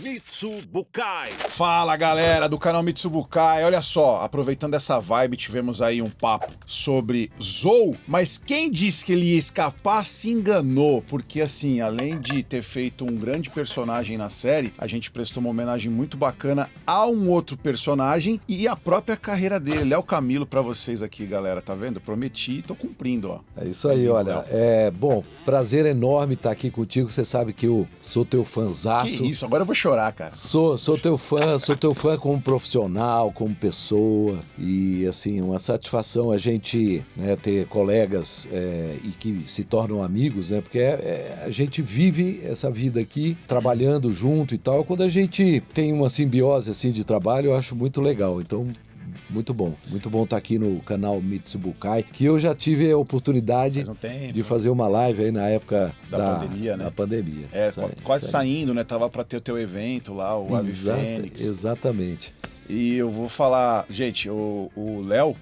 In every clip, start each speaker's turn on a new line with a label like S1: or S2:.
S1: Mitsubukai.
S2: Fala galera do canal Mitsubukai, olha só, aproveitando essa vibe, tivemos aí um papo sobre Zou, mas quem disse que ele ia escapar se enganou, porque assim, além de ter feito um grande personagem na série, a gente prestou uma homenagem muito bacana a um outro personagem e a própria carreira dele. Léo Camilo pra vocês aqui, galera, tá vendo? Prometi e tô cumprindo, ó.
S3: É isso aí, olha, bom, prazer enorme estar aqui contigo, você sabe que eu sou teu fãzaço.
S2: Que isso, agora eu vou chorar, cara.
S3: Sou teu fã como profissional, como pessoa, e assim, uma satisfação a gente, né, ter colegas e que se tornam amigos, né, porque a gente vive essa vida aqui, trabalhando junto e tal. Quando a gente tem uma simbiose assim de trabalho, eu acho muito legal, então... Muito bom estar aqui no canal Mitsubukai, que eu já tive a oportunidade de fazer uma live aí na época da pandemia, né? Da pandemia.
S2: Quase saindo, né? Tava pra ter o teu evento lá, o Ave Fênix.
S3: Exatamente.
S2: E eu vou falar, gente, o Léo,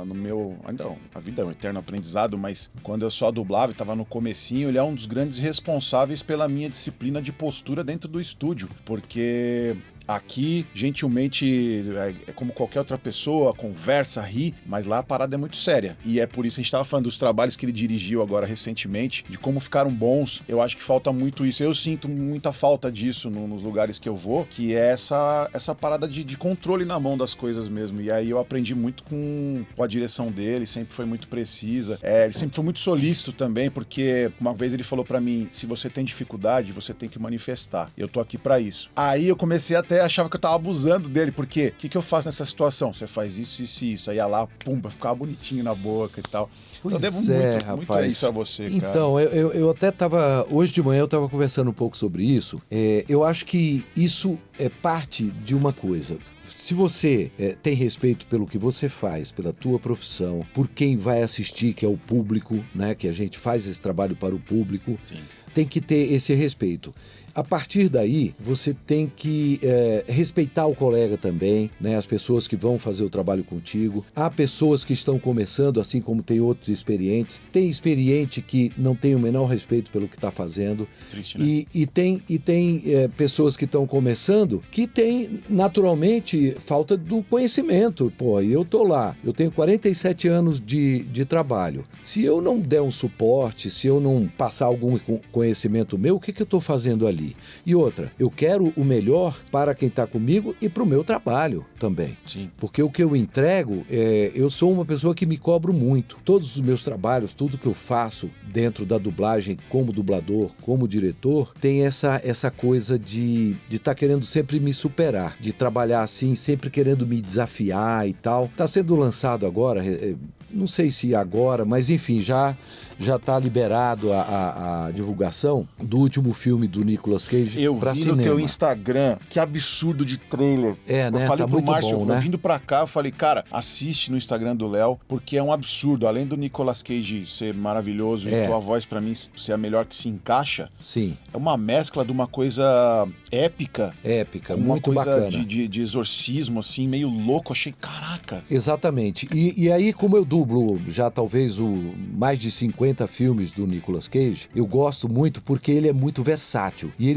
S2: no meu, ainda a vida é um eterno aprendizado, mas quando eu só dublava e tava no comecinho, ele é um dos grandes responsáveis pela minha disciplina de postura dentro do estúdio, porque... Aqui, gentilmente, é como qualquer outra pessoa, conversa, ri, mas lá a parada é muito séria. E é por isso que a gente tava falando dos trabalhos que ele dirigiu agora recentemente, de como ficaram bons. Eu acho que falta muito isso. Eu sinto muita falta disso nos lugares que eu vou, que é essa parada de controle na mão das coisas mesmo. E aí eu aprendi muito com a direção dele, sempre foi muito precisa. Ele sempre foi muito solícito também, porque uma vez ele falou pra mim, se você tem dificuldade, você tem que manifestar. Eu tô aqui pra isso. Aí eu comecei até achava que eu tava abusando dele, porque o que eu faço nessa situação? Você faz isso, isso e isso, aí ia lá, pumba, ficava bonitinho na boca e tal.
S3: Pois
S2: então devo muito a isso a você, cara.
S3: Então, eu até tava, hoje de manhã eu tava conversando um pouco sobre isso, eu acho que isso é parte de uma coisa. Se você tem respeito pelo que você faz, pela tua profissão, por quem vai assistir, que é o público, né, que a gente faz esse trabalho para o público, sim, tem que ter esse respeito. A partir daí, você tem que respeitar o colega também, né? As pessoas que vão fazer o trabalho contigo. Há pessoas que estão começando, assim como tem outros experientes. Tem experiente que não tem o menor respeito pelo que está fazendo.
S2: Triste, né?
S3: E tem pessoas que estão começando que têm, naturalmente, falta do conhecimento. Pô, e eu tô lá, eu tenho 47 anos de trabalho. Se eu não der um suporte, se eu não passar algum conhecimento meu, o que eu estou fazendo ali? E outra, eu quero o melhor para quem está comigo e para o meu trabalho também.
S2: Sim.
S3: Porque o que eu entrego, eu sou uma pessoa que me cobro muito. Todos os meus trabalhos, tudo que eu faço dentro da dublagem, como dublador, como diretor, tem essa coisa de estar querendo sempre me superar, de trabalhar assim, sempre querendo me desafiar e tal. Está sendo lançado agora... Não sei se agora, mas enfim, já está liberado a divulgação do último filme do Nicolas Cage para cinema.
S2: Eu vi no teu Instagram, que absurdo de trailer.
S3: Né?
S2: Eu falei
S3: tá
S2: pro
S3: muito
S2: Márcio,
S3: bom, né?
S2: Vindo pra cá, eu falei, cara, assiste no Instagram do Léo, porque é um absurdo. Além do Nicolas Cage ser maravilhoso e tua voz pra mim ser a melhor que se encaixa,
S3: sim,
S2: é uma mescla de uma coisa épica.
S3: Muito bacana.
S2: Uma coisa de exorcismo, assim, meio louco. Achei, caraca.
S3: Exatamente. E aí, como eu dublo já talvez mais de 50 filmes do Nicolas Cage, eu gosto muito porque ele é muito versátil. E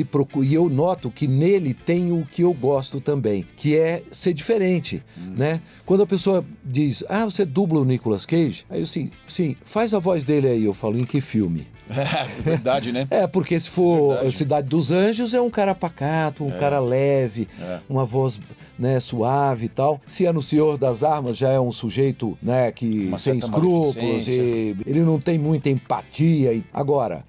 S3: eu noto que nele tem o que eu gosto também, que é ser diferente, né? Quando a pessoa diz, você dubla o Nicolas Cage? Aí eu sim, faz a voz dele aí. Eu falo, em que filme?
S2: É verdade, né?
S3: Porque se for Cidade dos Anjos, é um cara pacato, um cara leve, uma voz, né, suave e tal. Se é no Senhor das Armas, já é um sujeito, né, que sem escrúpulos, e ele não tem muita empatia. Agora,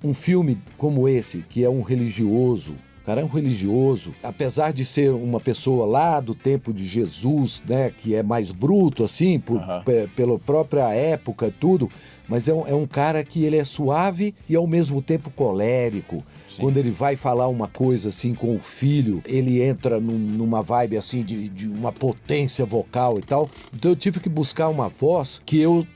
S3: um filme como esse, que é um religioso, o cara é um religioso, apesar de ser uma pessoa lá do tempo de Jesus, né, que é mais bruto, assim, pela própria época, tudo, mas é um cara que ele é suave e ao mesmo tempo colérico. Sim. Quando ele vai falar uma coisa assim com o filho, ele entra numa vibe assim de uma potência vocal e tal. Então eu tive que buscar uma voz que eu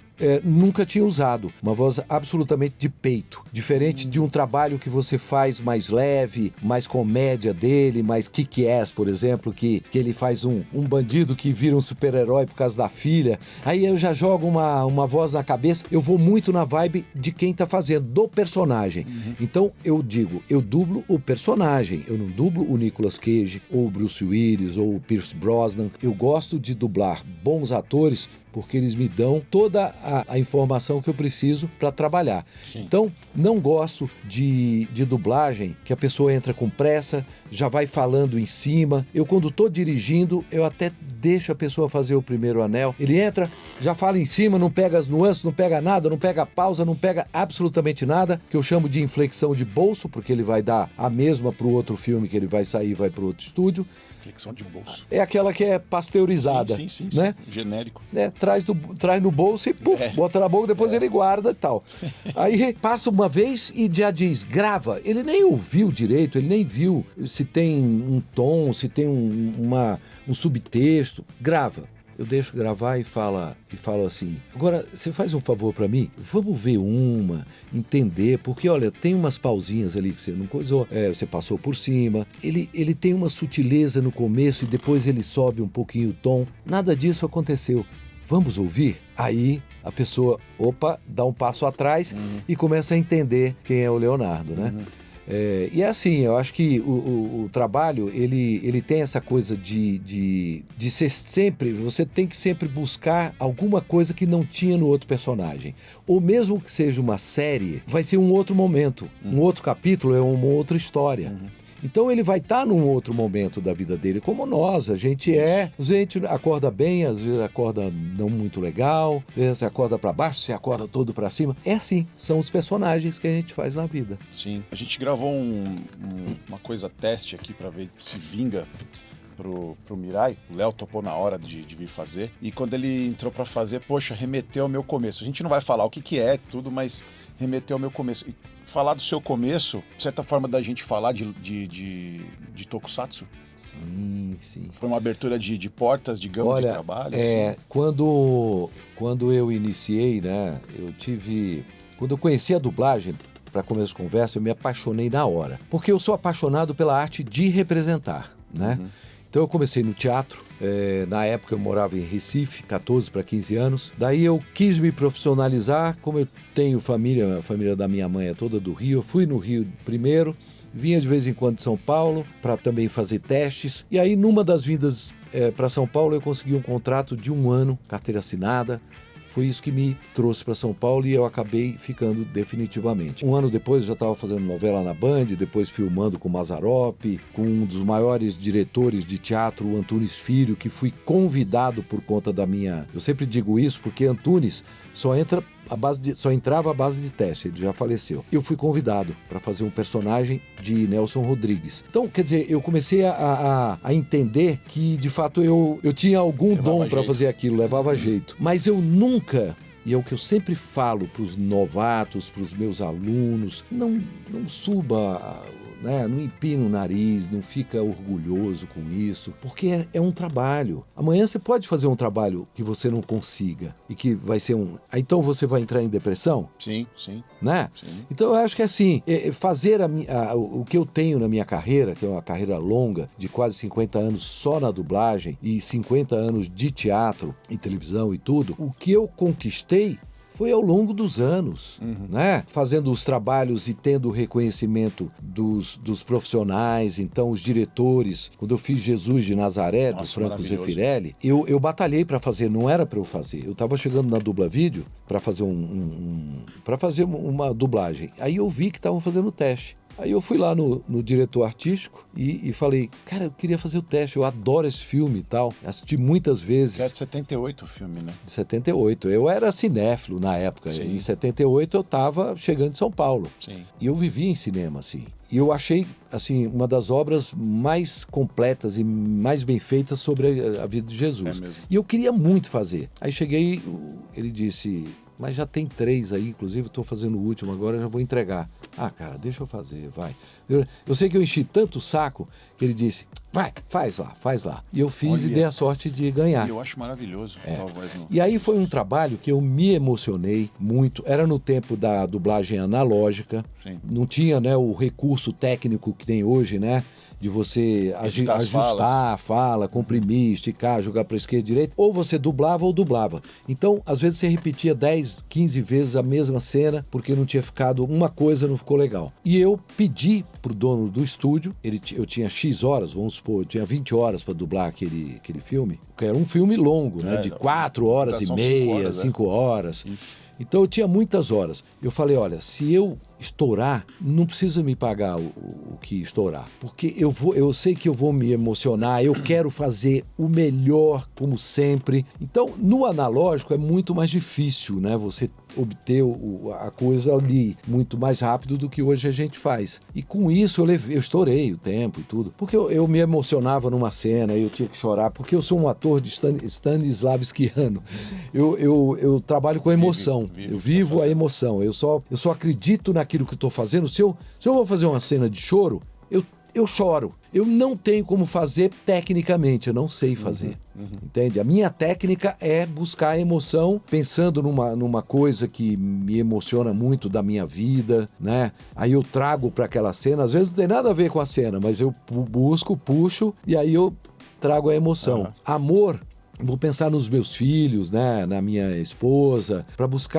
S3: nunca tinha usado, uma voz absolutamente de peito. Diferente de um trabalho que você faz mais leve, mais comédia dele, mais Kick-Ass, por exemplo, que ele faz um bandido que vira um super-herói por causa da filha. Aí eu já jogo uma voz na cabeça. Eu vou muito na vibe de quem tá fazendo, do personagem. Então eu digo, eu dublo o personagem. Eu não dublo o Nicolas Cage, ou o Bruce Willis, ou o Pierce Brosnan. Eu gosto de dublar bons atores porque eles me dão toda a informação que eu preciso para trabalhar.
S2: Sim.
S3: Então, não gosto de dublagem que a pessoa entra com pressa, já vai falando em cima. Eu, quando estou dirigindo, eu até deixo a pessoa fazer o primeiro anel. Ele entra, já fala em cima, não pega as nuances, não pega nada, não pega pausa, não pega absolutamente nada, que eu chamo de inflexão de bolso, porque ele vai dar a mesma para o outro filme que ele vai sair e vai para o outro estúdio.
S2: Inflexão de bolso.
S3: É aquela que é pasteurizada.
S2: Sim.
S3: Né?
S2: Genérico.
S3: Traz no bolso e bota na boca, depois ele guarda e tal. Aí passa uma vez e já diz, grava. Ele nem ouviu direito, ele nem viu se tem um tom, se tem um subtexto. Grava. Eu deixo gravar e falo assim, agora, você faz um favor pra mim? Vamos ver entender, porque olha, tem umas pausinhas ali que você não coisou, você passou por cima, ele tem uma sutileza no começo e depois ele sobe um pouquinho o tom, nada disso aconteceu. Vamos ouvir? Aí a pessoa, dá um passo atrás e começa a entender quem é o Leonardo, né? E é assim, eu acho que o trabalho, ele tem essa coisa de ser sempre, você tem que sempre buscar alguma coisa que não tinha no outro personagem. Ou mesmo que seja uma série, vai ser um outro momento, um outro capítulo, é uma outra história. Então ele vai estar num outro momento da vida dele, como nós, a gente acorda bem, às vezes acorda não muito legal, às vezes você acorda para baixo, você acorda todo para cima. É assim, são os personagens que a gente faz na vida.
S2: Sim, a gente gravou uma coisa teste aqui para ver se vinga pro Mirai. O Léo topou na hora de vir fazer. E quando ele entrou para fazer, poxa, remeteu ao meu começo. A gente não vai falar o que é tudo, mas remeteu ao meu começo. E falar do seu começo, de certa forma da gente falar de Tokusatsu.
S3: Sim.
S2: Foi uma abertura de portas, digamos, de trabalho. Assim.
S3: Quando eu iniciei, né, quando eu conheci a dublagem, para começo de conversa, eu me apaixonei na hora. Porque eu sou apaixonado pela arte de representar, né? Então eu comecei no teatro, na época eu morava em Recife, 14 para 15 anos. Daí eu quis me profissionalizar, como eu tenho família, a família da minha mãe é toda do Rio, eu fui no Rio primeiro, vinha de vez em quando de São Paulo para também fazer testes. E aí numa das vindas para São Paulo eu consegui um contrato de 1 ano, carteira assinada. Foi isso que me trouxe para São Paulo e eu acabei ficando definitivamente. 1 ano depois eu já estava fazendo novela na Band, depois filmando com o Mazzaropi, com um dos maiores diretores de teatro, o Antunes Filho, que fui convidado por conta da minha... Eu sempre digo isso porque Antunes só entrava à base de teste, ele já faleceu. Eu fui convidado para fazer um personagem de Nelson Rodrigues. Então, quer dizer, eu comecei a entender que, de fato, eu tinha algum dom para fazer aquilo, levava jeito. Mas eu nunca... E é o que eu sempre falo para os novatos, para os meus alunos, não suba... Né? Não empina o nariz, não fica orgulhoso com isso, porque é um trabalho. Amanhã você pode fazer um trabalho que você não consiga e que vai ser então você vai entrar em depressão?
S2: Sim.
S3: Né?
S2: Sim.
S3: Então eu acho que assim, fazer o que eu tenho na minha carreira, que é uma carreira longa, de quase 50 anos só na dublagem e 50 anos de teatro e televisão e tudo, o que eu conquistei foi ao longo dos anos, né? Fazendo os trabalhos e tendo o reconhecimento dos profissionais, então os diretores. Quando eu fiz Jesus de Nazaré, do Franco Zeffirelli, eu batalhei para fazer, não era para eu fazer. Eu estava chegando na Dubla Vídeo para fazer uma dublagem. Aí eu vi que estavam fazendo o teste. Aí eu fui lá no diretor artístico e falei, cara, eu queria fazer o teste, eu adoro esse filme e tal. Assisti muitas vezes.
S2: É de 78 o filme, né?
S3: De 78. Eu era cinéfilo na época.
S2: Sim.
S3: Em 78 eu estava chegando em São Paulo.
S2: Sim.
S3: E eu vivia em cinema, assim. E eu achei, assim, uma das obras mais completas e mais bem feitas sobre a vida de Jesus.
S2: É mesmo.
S3: E eu queria muito fazer. Aí cheguei, ele disse... Mas já tem 3 aí, inclusive estou fazendo o último agora, já vou entregar. Ah, cara, deixa eu fazer, vai. Eu sei que eu enchi tanto o saco que ele disse, faz lá. E eu fiz e dei a sorte de ganhar.
S2: Eu acho maravilhoso.
S3: E aí foi um trabalho que eu me emocionei muito. Era no tempo da dublagem analógica.
S2: Sim.
S3: Não tinha, né, o recurso técnico que tem hoje, né? De você ajustar a fala, comprimir, esticar, jogar para esquerda e direita, ou você dublava ou dublava. Então, às vezes você repetia 10, 15 vezes a mesma cena, porque não tinha ficado, uma coisa não ficou legal. E eu pedi pro dono do estúdio, eu tinha X horas, vamos supor, eu tinha 20 horas para dublar aquele filme, que era um filme longo, né, de 4 horas e meia, 5 horas.
S2: Isso.
S3: Então eu tinha muitas horas. Eu falei, olha, se eu estourar, não precisa me pagar o que estourar, porque eu sei que eu vou me emocionar, eu quero fazer o melhor, como sempre. Então, no analógico é muito mais difícil, né? Você obter a coisa ali muito mais rápido do que hoje a gente faz. E com isso eu estourei o tempo e tudo, porque eu me emocionava numa cena, eu tinha que chorar, porque eu sou um ator de Stanislavskiano. Eu trabalho com emoção, eu vivo a emoção, eu só acredito naquilo que eu estou fazendo. Se eu vou fazer uma cena de choro, eu choro. Eu não tenho como fazer tecnicamente, eu não sei fazer. Entende? A minha técnica é buscar a emoção, pensando numa coisa que me emociona muito da minha vida, né? Aí eu trago para aquela cena, às vezes não tem nada a ver com a cena, mas eu busco, puxo e aí eu trago a emoção. Amor, vou pensar nos meus filhos, né? Na minha esposa,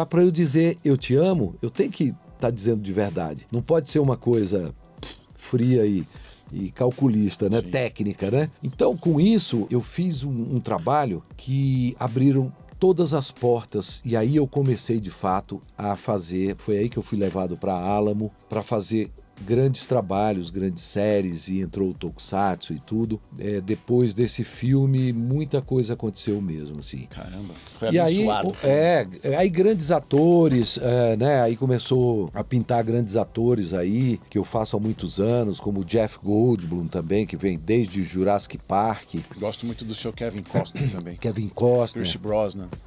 S3: para eu dizer eu te amo, eu tenho que estar dizendo de verdade. Não pode ser uma coisa fria e calculista, né? Técnica, né? Então, com isso, eu fiz um trabalho que abriram todas as portas e aí eu comecei, de fato, a fazer. Foi aí que eu fui levado para Alamo para fazer grandes trabalhos, grandes séries, e entrou o Tokusatsu e tudo. Depois desse filme, muita coisa aconteceu mesmo, assim.
S2: Caramba, foi abençoado.
S3: Aí grandes atores, né? Aí começou a pintar grandes atores aí, que eu faço há muitos anos, como o Jeff Goldblum também, que vem desde Jurassic Park.
S2: Gosto muito do seu Kevin Costner também.
S3: Kevin Costner.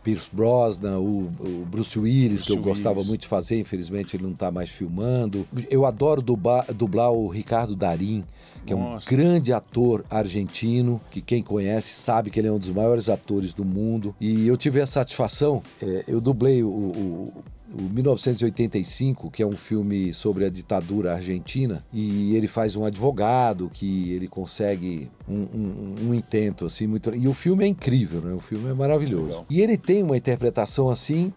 S3: Pierce Brosnan, o Bruce Willis, que eu gostava muito de fazer, infelizmente ele não está mais filmando. Eu adoro dublar o Ricardo Darín, que é um grande ator argentino, que quem conhece sabe que ele é um dos maiores atores do mundo. E eu tive a satisfação, eu dublei o 1985, que é um filme sobre a ditadura argentina, e ele faz um advogado que ele consegue um intento assim muito. E o filme é incrível, né? O filme é maravilhoso. Legal. E ele tem uma interpretação assim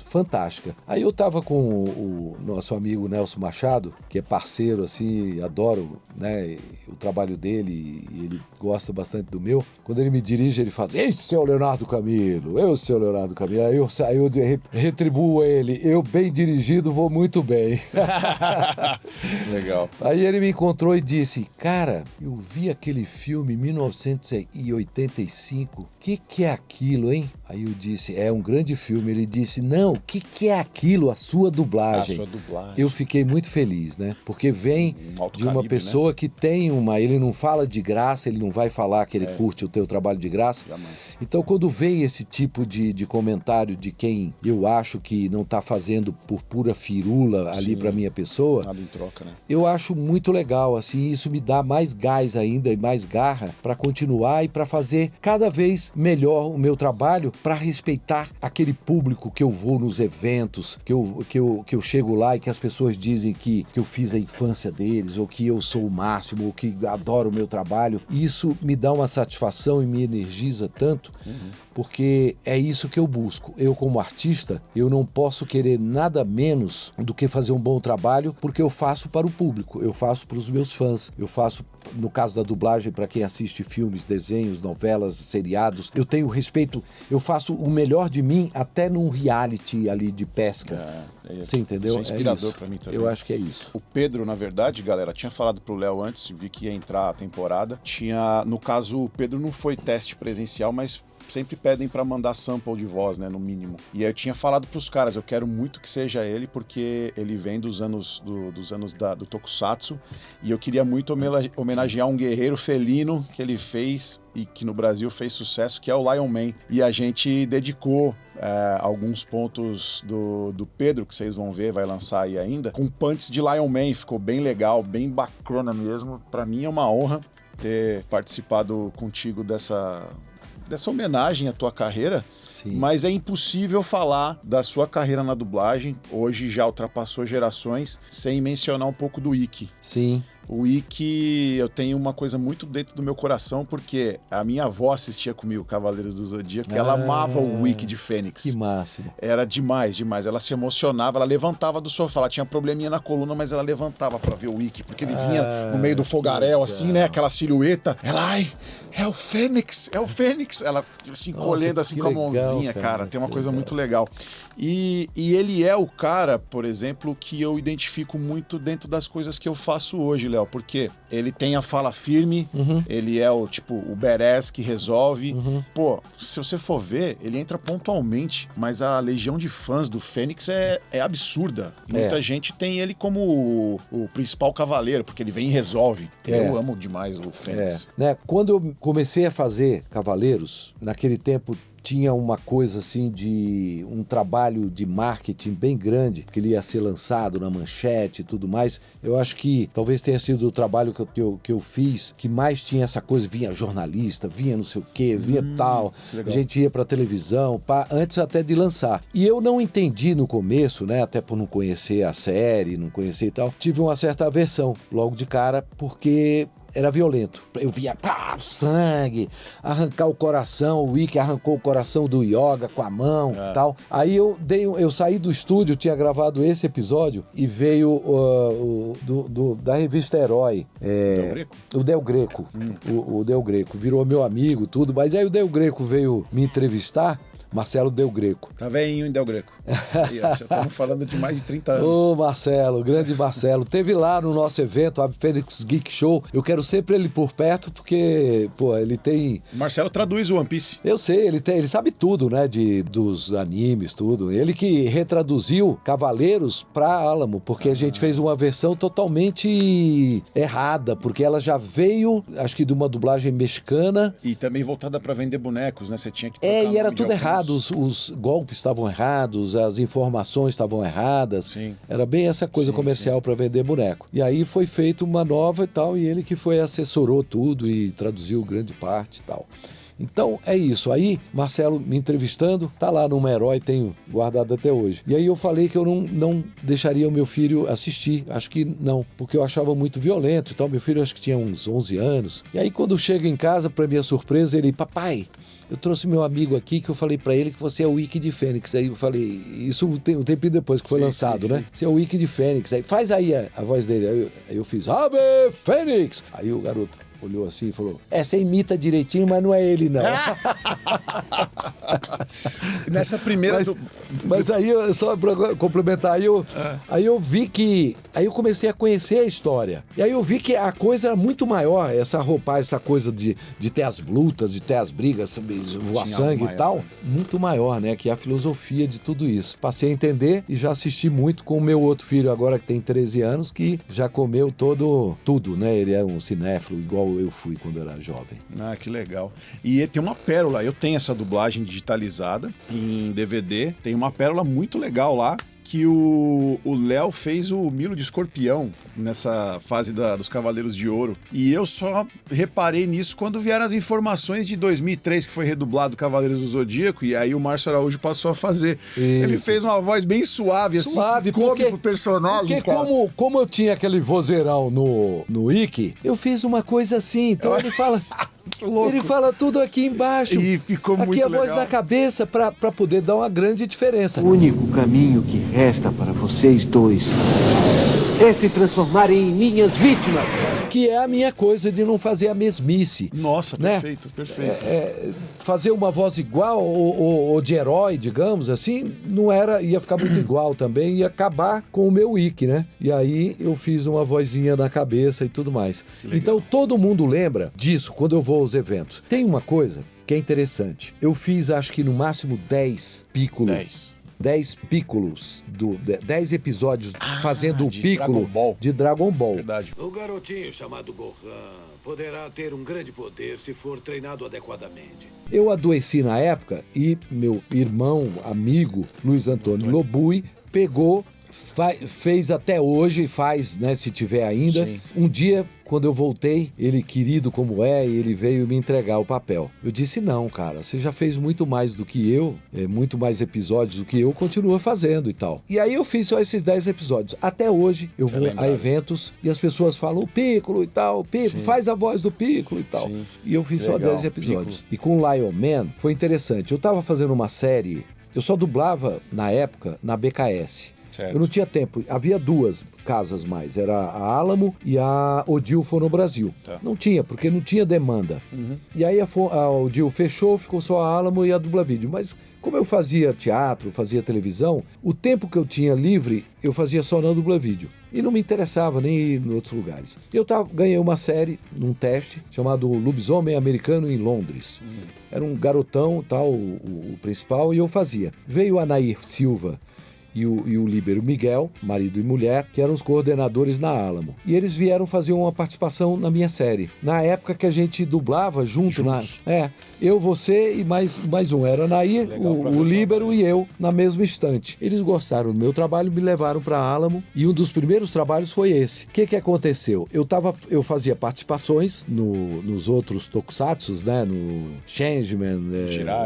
S3: fantástica. Aí eu tava com o nosso amigo Nelson Machado, que é parceiro, assim, adoro, né, o trabalho dele, e ele gosta bastante do meu. Quando ele me dirige, ele fala: "Ei, seu Leonardo Camilo, seu Leonardo Camilo." Aí eu retribuo a ele: "Eu bem dirigido vou muito bem."
S2: Legal.
S3: Aí ele me encontrou e disse: "Cara, eu vi aquele filme em 1985, que é aquilo, hein?" Aí eu disse: "É um grande filme." Ele disse: "Não, o que é aquilo? A sua dublagem."
S2: A sua dublagem.
S3: Eu fiquei muito feliz, né? Porque vem de uma pessoa, né, que tem ele não fala de graça, ele não vai falar que ele curte o teu trabalho de graça.
S2: Jamais.
S3: Então, quando vem esse tipo de comentário de quem eu acho que não está fazendo por pura firula ali para minha pessoa,
S2: nada em troca, né?
S3: Eu acho muito legal, assim, isso me dá mais gás ainda e mais garra para continuar e para fazer cada vez melhor o meu trabalho, para respeitar aquele público que eu vou nos eventos, que eu chego lá e que as pessoas dizem que eu fiz a infância deles, ou que eu sou o máximo, ou que adoro o meu trabalho. Isso me dá uma satisfação e me energiza tanto, porque é isso que eu busco. Eu, como artista, eu não posso querer nada menos do que fazer um bom trabalho, porque eu faço para o público, eu faço para os meus fãs, eu faço, no caso da dublagem, para quem assiste filmes, desenhos, novelas, seriados. Eu tenho respeito, eu faço o melhor de mim até num reality ali de pesca. Você entendeu?
S2: Isso é inspirador para mim também.
S3: Eu acho que é isso.
S2: O Pedro, na verdade, galera, tinha falado pro Léo antes, vi que ia entrar a temporada. No caso, o Pedro não foi teste presencial, mas sempre pedem para mandar sample de voz, né, no mínimo. E eu tinha falado pros caras, eu quero muito que seja ele, porque ele vem dos anos do Tokusatsu, e eu queria muito homenagear um guerreiro felino que ele fez e que no Brasil fez sucesso, que é o Lion Man. E a gente dedicou alguns pontos do Pedro, que vocês vão ver, vai lançar aí ainda, com punts de Lion Man. Ficou bem legal, bem bacana mesmo. Pra mim é uma honra ter participado contigo dessa homenagem à tua carreira.
S3: Sim.
S2: Mas é impossível falar da sua carreira na dublagem, hoje já ultrapassou gerações, sem mencionar um pouco do Ikki.
S3: Sim.
S2: O Ikki, eu tenho uma coisa muito dentro do meu coração, porque a minha avó assistia comigo Cavaleiros do Zodíaco, e ela amava o Ikki de Fênix.
S3: Que máximo.
S2: Era demais, demais. Ela se emocionava, ela levantava do sofá, ela tinha probleminha na coluna, mas ela levantava pra ver o Ikki, porque ele vinha no meio do fogaréu, assim, né? Aquela silhueta. Ela, ai, é o Fênix, é o Fênix. Ela se encolhendo assim com a mãozinha, cara. Tem uma coisa muito legal. E ele é o cara, por exemplo, que eu identifico muito dentro das coisas que eu faço hoje, Léo, porque ele tem a fala firme, ele é o badass que resolve. Pô, se você for ver, ele entra pontualmente, mas a legião de fãs do Fênix é absurda. Muita gente tem ele como o principal cavaleiro, porque ele vem e resolve. Eu amo demais o Fênix.
S3: Né? Quando eu comecei a fazer Cavaleiros, naquele tempo tinha uma coisa assim de um trabalho de marketing bem grande, que ele ia ser lançado na Manchete e tudo mais. Eu acho que talvez tenha sido o trabalho que eu fiz que mais tinha essa coisa, vinha jornalista, vinha não sei o quê, vinha tal, a gente ia pra televisão, antes até de lançar. E eu não entendi no começo, né, até por não conhecer a série, não conhecer e tal, tive uma certa aversão logo de cara, porque era violento. Eu via sangue, arrancar o coração, o Ikki arrancou o coração do Yoga com a mão e tal. Aí eu saí do estúdio, tinha gravado esse episódio e veio da revista Herói. O Del Greco. O Del Greco. Virou meu amigo, tudo. Mas aí o Del Greco veio me entrevistar. Marcelo Del Greco.
S2: Tá velhinho em Del Greco. Aí, já estamos falando de mais de 30 anos.
S3: Ô, Marcelo, grande Marcelo. Teve lá no nosso evento, a Fênix Geek Show. Eu quero sempre ele por perto, porque, pô, ele tem...
S2: Marcelo traduz o One Piece.
S3: Eu sei, ele sabe tudo, né, dos animes, tudo. Ele que retraduziu Cavaleiros pra Alamo, porque a gente fez uma versão totalmente errada, porque ela já veio, acho que de uma dublagem mexicana.
S2: E também voltada pra vender bonecos, né? Você tinha que trocar
S3: e era tudo errado. Os golpes estavam errados, as informações estavam erradas.
S2: Sim.
S3: Era bem essa coisa comercial para vender boneco. E aí foi feita uma nova e tal, e ele que assessorou tudo e traduziu grande parte e tal. Então é isso. Aí Marcelo me entrevistando, tá lá numa Herói, tenho guardado até hoje. E aí eu falei que eu não deixaria o meu filho assistir. Acho que não, porque eu achava muito violento e tal. Meu filho acho que tinha uns 11 anos. E aí quando chega em casa, para minha surpresa, ele, papai, eu trouxe meu amigo aqui que eu falei pra ele que você é o Ikki de Fênix. Aí eu falei, isso um tempinho depois que foi lançado, né? Você é o Ikki de Fênix. Aí faz aí a voz dele. Aí eu fiz, Ave Fênix! Aí o garoto olhou assim e falou, você imita direitinho, mas não é ele, não.
S2: Nessa primeira...
S3: Mas aí, só pra complementar, aí eu vi que... Aí eu comecei a conhecer a história. E aí eu vi que a coisa era muito maior, essa roupagem, essa coisa de ter as lutas, de ter as brigas, voar sangue e tal. Muito maior, né? Que é a filosofia de tudo isso. Passei a entender e já assisti muito com o meu outro filho, agora que tem 13 anos, que já comeu tudo, né? Ele é um cinéfilo, igual eu fui quando era jovem.
S2: Ah, que legal. E tem uma pérola, eu tenho essa dublagem digitalizada em DVD, tem uma pérola muito legal lá, que o Léo fez o Milo de Escorpião nessa fase dos Cavaleiros de Ouro. E eu só reparei nisso quando vieram as informações de 2003, que foi redublado Cavaleiros do Zodíaco, e aí o Márcio Araújo passou a fazer. Isso. Ele fez uma voz bem suave, assim, coube pro personagem.
S3: Porque como eu tinha aquele vozeirão no Ikki, eu fiz uma coisa assim, então ele fala... Ele fala tudo aqui embaixo.
S2: E ficou muito legal.
S3: Aqui a voz da cabeça pra poder dar uma grande diferença.
S1: O único caminho que resta para vocês dois é se transformarem em minhas vítimas.
S3: Que é a minha coisa de não fazer a mesmice.
S2: Nossa,
S3: né?
S2: perfeito.
S3: Fazer uma voz igual ou de herói, digamos assim, não era, ia ficar muito igual também, ia acabar com o meu Ikki, né? E aí eu fiz uma vozinha na cabeça e tudo mais. Então todo mundo lembra disso quando eu vou aos eventos. Tem uma coisa que é interessante. Eu fiz, acho que no máximo 10 pícolos. 10 pícolos, 10 episódios fazendo o pícolo de Dragon Ball.
S2: Verdade.
S4: O garotinho chamado Gohan poderá ter um grande poder se for treinado adequadamente.
S3: Eu adoeci na época e meu irmão, amigo, Luiz Antônio Lobui, pegou fez até hoje, faz, né, se tiver ainda.
S2: Sim.
S3: Um dia, quando eu voltei, ele, querido como ele veio me entregar o papel. Eu disse, não, cara, você já fez muito mais do que eu, muito mais episódios do que eu, continua fazendo e tal. E aí eu fiz só esses 10 episódios. Até hoje, eu vou a eventos e as pessoas falam, o Piccolo e tal, Piccolo, faz a voz do Piccolo e tal.
S2: Sim.
S3: E eu fiz só 10 episódios.
S2: Piccolo.
S3: E com o Lion Man, foi interessante. Eu tava fazendo uma série, eu só dublava, na época, na BKS.
S2: Certo.
S3: Eu não tinha tempo. Havia 2 casas mais. Era a Alamo e a Odil no Brasil.
S2: Tá.
S3: Não tinha, porque não tinha demanda. E aí a Odil fechou, ficou só a Alamo e a Dubla Vídeo. Mas como eu fazia teatro, fazia televisão, o tempo que eu tinha livre, eu fazia só na Dubla Vídeo. E não me interessava nem ir em outros lugares. Eu ganhei uma série, num teste, chamado Lobisomem Americano em Londres. Era um garotão, tal, o principal, e eu fazia. Veio a Nair Silva e o líbero Miguel, marido e mulher, que eram os coordenadores na Alamo. E eles vieram fazer uma participação na minha série. Na época que a gente dublava junto. Eu, você e mais um. Era a Nair, o líbero e eu, na mesma instante. Eles gostaram do meu trabalho, me levaram para a Alamo e um dos primeiros trabalhos foi esse. O que aconteceu? Eu fazia participações nos outros tokusatsus, né? No Changeman,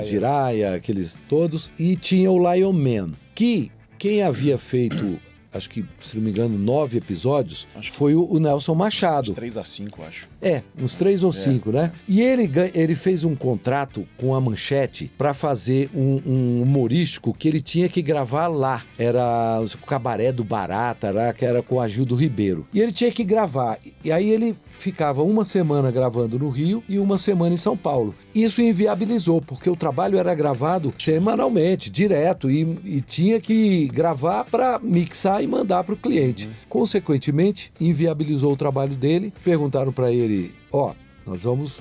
S3: Jiraiya, aqueles todos. E tinha o Lion Man, que quem havia feito, acho que, se não me engano, 9 episódios, foi o Nelson Machado.
S2: 3 a 5, acho.
S3: Uns 3 ou 5, né? E ele fez um contrato com a Manchete para fazer um humorístico que ele tinha que gravar lá. Era o Cabaré do Barata, que era com a Gildo Ribeiro. E ele tinha que gravar. E aí ele ficava uma semana gravando no Rio e uma semana em São Paulo. Isso inviabilizou, porque o trabalho era gravado semanalmente, direto, e tinha que gravar para mixar e mandar para o cliente. Consequentemente, inviabilizou o trabalho dele. Perguntaram para ele, nós vamos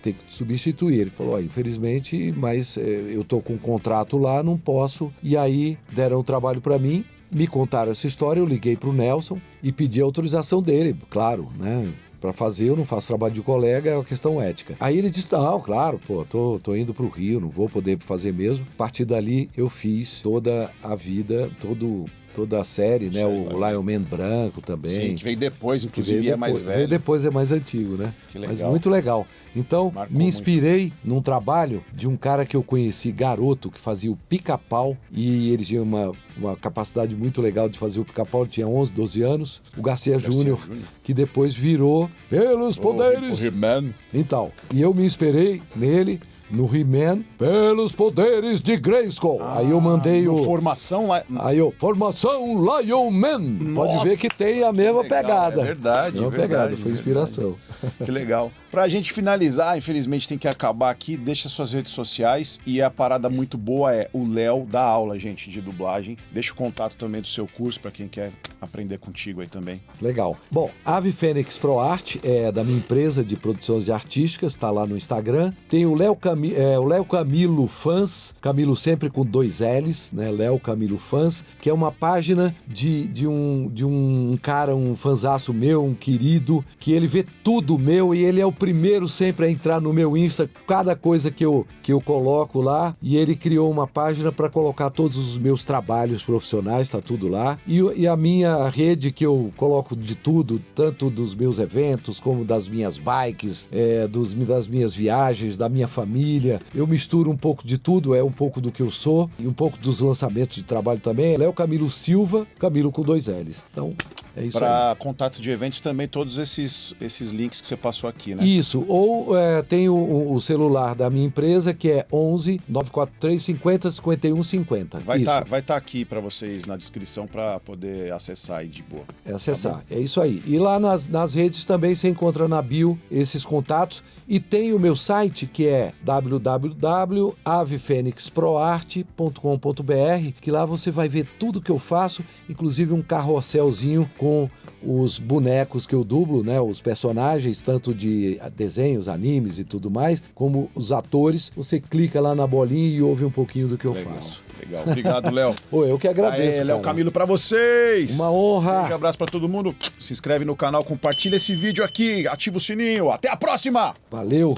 S3: ter que substituir. Ele falou, infelizmente, mas eu tô com um contrato lá, não posso. E aí deram o trabalho para mim, me contaram essa história, eu liguei para o Nelson e pedi a autorização dele, claro, né? Para fazer, eu não faço trabalho de colega, é uma questão ética. Aí ele disse, não, claro, tô indo pro Rio, não vou poder fazer mesmo. A partir dali, eu fiz toda a vida, toda a série, né? O Lion Man branco também.
S2: Sim, que veio depois, inclusive é mais velho.
S3: Veio depois, é mais antigo, né?
S2: Que legal.
S3: Mas muito legal. Então,
S2: Marcou
S3: me inspirei num trabalho de um cara que eu conheci, garoto, que fazia o Pica-Pau, e ele tinha uma capacidade muito legal de fazer o Pica-Pau, ele tinha 11, 12 anos. O Garcia Júnior, que depois virou pelos poderes.
S2: O He-Man.
S3: Então, e eu me inspirei nele, no He-Man, pelos poderes de Grayskull. Aí eu mandei
S2: Formação
S3: Formação Lion Man. Pode ver que tem a mesma pegada.
S2: É verdade,
S3: Foi inspiração.
S2: Que legal. Pra gente finalizar, infelizmente tem que acabar aqui, deixa suas redes sociais, e a parada muito boa é o Léo dá aula, gente, de dublagem. Deixa o contato também do seu curso pra quem quer aprender contigo aí também.
S3: Legal. Bom, Ave Fênix Pro Arte é da minha empresa de produções artísticas, tá lá no Instagram. Tem o Léo Camilo Fãs, Camilo sempre com 2 L's, né? Léo Camilo Fãs, que é uma página de um cara, um fanzaço meu, um querido, que ele vê tudo meu e ele é o primeiro sempre a entrar no meu Insta, cada coisa que eu coloco lá, e ele criou uma página para colocar todos os meus trabalhos profissionais, tá tudo lá, e a minha rede que eu coloco de tudo, tanto dos meus eventos, como das minhas bikes, das minhas viagens, da minha família, eu misturo um pouco de tudo, é um pouco do que eu sou, e um pouco dos lançamentos de trabalho também. Léo Camilo Silva, Camilo com 2 L's. Então, é isso aí.
S2: Para contato de eventos também, todos esses links que você passou aqui, né?
S3: Isso, ou tem o celular da minha empresa, que é 11 943 50 51 50.
S2: Vai estar aqui para vocês na descrição para poder acessar aí de boa.
S3: Acessar, é isso aí. E lá nas redes também você encontra na bio esses contatos, e tem o meu site, que é www.avefenixproarte.com.br, que lá você vai ver tudo que eu faço, inclusive um carrosselzinho com os bonecos que eu dublo, né, os personagens, tanto de desenhos, animes e tudo mais, como os atores. Você clica lá na bolinha e ouve um pouquinho do que eu faço.
S2: Legal, obrigado, Léo.
S3: Eu que agradeço,
S2: Léo Camilo pra vocês.
S3: Uma honra.
S2: Um abraço pra todo mundo. Se inscreve no canal, compartilha esse vídeo aqui, ativa o sininho. Até a próxima.
S3: Valeu.